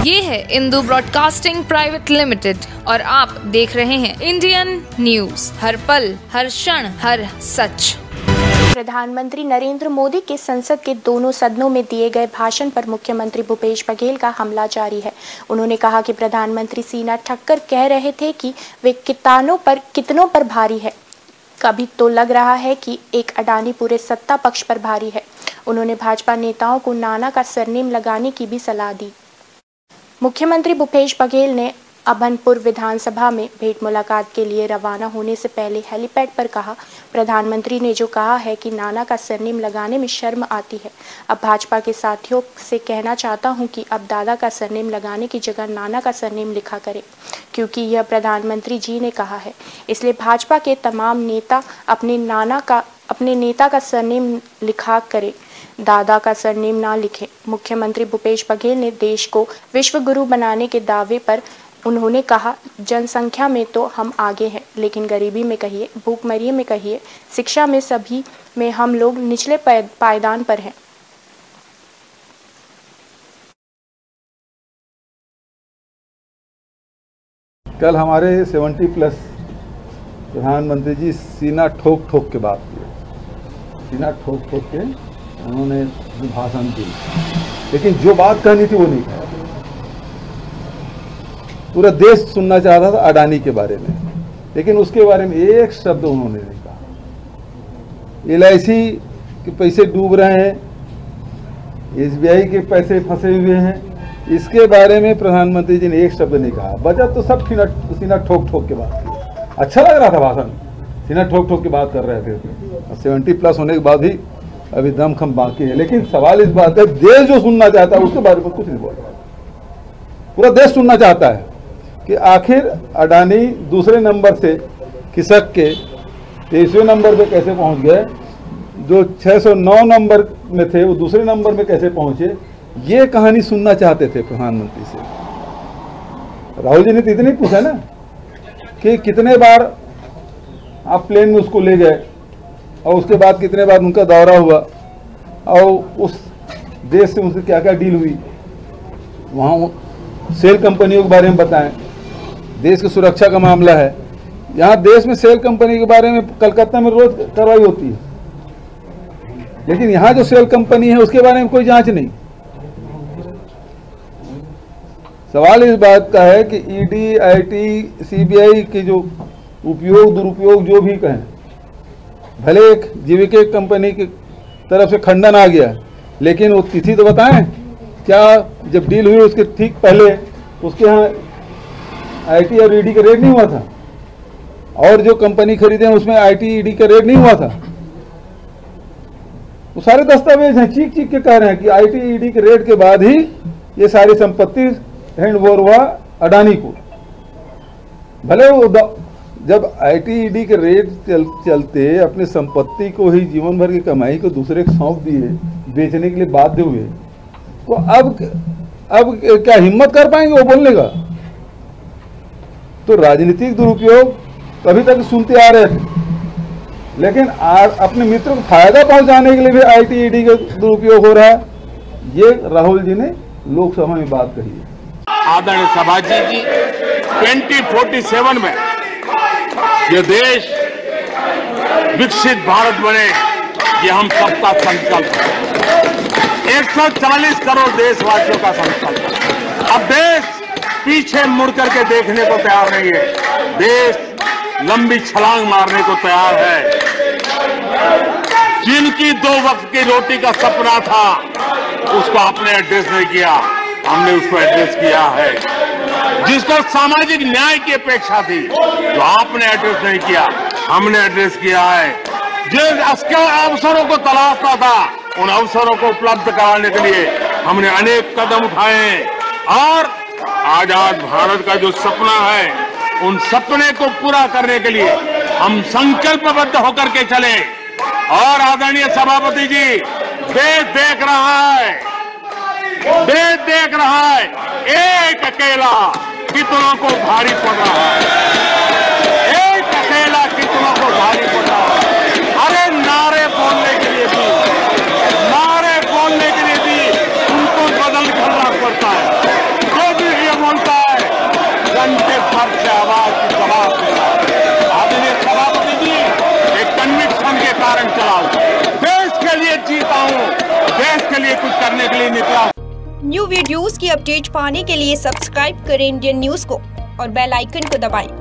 ये है Indu broadcasting private limited और आप देख रहे हैं इंडियन न्यूज, हर पल, हर क्षण, हर सच। प्रधानमंत्री नरेंद्र मोदी के संसद के दोनों सदनों में दिए गए भाषण पर मुख्यमंत्री भूपेश बघेल का हमला जारी है। उन्होंने कहा कि प्रधानमंत्री सीना ठक्कर कह रहे थे कि वे कितनों पर भारी है। कभी तो लग रहा है कि एक अडानी पूरे सत्ता पक्ष पर भारी है। उन्होंने भाजपा नेताओं को नाना का सरनेम लगाने की भी सलाह दी। मुख्यमंत्री भूपेश बघेल ने अभनपुर विधानसभा में भेंट मुलाकात के लिए रवाना होने से पहले हेलीपैड पर कहा, प्रधानमंत्री ने जो कहा है कि नाना का सरनेम लगाने में शर्म आती है। अब भाजपा के साथियों से कहना चाहता हूं कि अब दादा का सरनेम लगाने की जगह नाना का सरनेम लिखा करें, क्योंकि यह प्रधानमंत्री जी ने कहा है। इसलिए भाजपा के तमाम नेता अपने नेता का सरनेम लिखा करें, दादा का सरनेम ना लिखें। मुख्यमंत्री भूपेश बघेल ने देश को विश्व गुरु बनाने के दावे पर उन्होंने कहा, जनसंख्या में तो हम आगे हैं, लेकिन गरीबी में कहिए, भूखमरी में कहिए, शिक्षा में, सभी में हम लोग निचले पायदान पर हैं। कल हमारे 70+ प्रधानमंत्री जी सीना ठोक ठोक के बात किए, सीना ठोक ठोक के उन्होंने भाषण दी, लेकिन जो बात कहनी थी वो नहीं कहा। पूरा देश सुनना चाहता था अडानी के बारे में, लेकिन उसके बारे में एक शब्द उन्होंने नहीं कहा। LIC के पैसे डूब रहे हैं, SBI के पैसे फंसे हुए हैं, इसके बारे में प्रधानमंत्री जी ने एक शब्द नहीं कहा। बजट तो सब सीना ठोक ठोक के बात की। अच्छा लग रहा था भाषण, सीना ठोक ठोक के बात कर रहे थे। 70+ होने के बाद भी अभी दमखम बाकी है, लेकिन सवाल इस बात है, देश जो सुनना चाहता है उसके बारे में कुछ नहीं बोल रहा। पूरा देश सुनना चाहता है कि आखिर अडानी दूसरे नंबर से खिसक के 23वें नंबर पे कैसे पहुंच गए, जो 609 नंबर में थे वो दूसरे नंबर में कैसे पहुंचे। ये कहानी सुनना चाहते थे प्रधानमंत्री से। राहुल जी ने तो इतनी पूछा ना कि कितने बार आप प्लेन में उसको ले गए और उसके बाद कितने बार उनका दौरा हुआ और उस देश से उनसे क्या क्या डील हुई, वहाँ सेल कंपनियों के बारे में बताएं। देश की सुरक्षा का मामला है, यहाँ देश में सेल कंपनी के बारे में कलकत्ता में रोज कार्रवाई होती है, लेकिन यहाँ जो सेल कंपनी है उसके बारे में कोई जांच नहीं। सवाल इस बात का है कि ED, IT, CBI के जो उपयोग दुरुपयोग जो भी कहें, भले एक जीविका कंपनी की तरफ से खंडन आ गया, लेकिन वो तिथि तो बताएं, क्या जब डील हुई उसके ठीक पहले उसके यहाँ IT और ED का रेट नहीं हुआ था, और जो कंपनी खरीदे हैं उसमें IT ED का रेट नहीं हुआ था। वो सारे दस्तावेज हैं, चीख चीख के कह रहे हैं कि IT ED के रेट के बाद ही ये सारी संपत्ति हैंडओवर हुआ अडानी को। भले वो जब IT ED के रेट चलते अपनी संपत्ति को ही, जीवन भर की कमाई को दूसरे को सौंप दिए, बेचने के लिए बाध्य हुए, तो अब क्या हिम्मत कर पाएंगे वो बोलने का। तो राजनीतिक दुरुपयोग कभी तक सुनते आ रहे थे, लेकिन अपने मित्र को फायदा पहुंचाने के लिए भी IT ED का दुरुपयोग हो रहा है। ये राहुल जी ने लोकसभा में बात कही है। आदरणीय सभाजी जी, 2047 में ये देश विकसित भारत बने, ये हम सबका संकल्प है। 140 करोड़ देशवासियों का संकल्प है। अब देश पीछे मुड़ करके देखने को तैयार नहीं है, देश लंबी छलांग मारने को तैयार है। जिनकी 2 वक्त की रोटी का सपना था उसको आपने एड्रेस नहीं किया, हमने उसको एड्रेस किया है। जिसको सामाजिक न्याय की अपेक्षा थी जो आपने एड्रेस नहीं किया, हमने एड्रेस किया है। जिन अवसरों को तलाशता था उन अवसरों को उपलब्ध कराने के लिए हमने अनेक कदम उठाए, और आजाद भारत का जो सपना है उन सपने को पूरा करने के लिए हम संकल्पबद्ध होकर के चले। और आदरणीय सभापति जी, देश देख रहा है, देश देख रहा है, एक अकेला कितनों को भारी पड़ रहा है, एक अकेला कितनों को भारी पड़ रहा है। अरे नारे बोलने के लिए भी उनको बदल करना पड़ता है। जो करने के लिए निकला। न्यू वीडियोस की अपडेट पाने के लिए सब्सक्राइब करें इंडियन न्यूज को और बेल आइकन को दबाएं।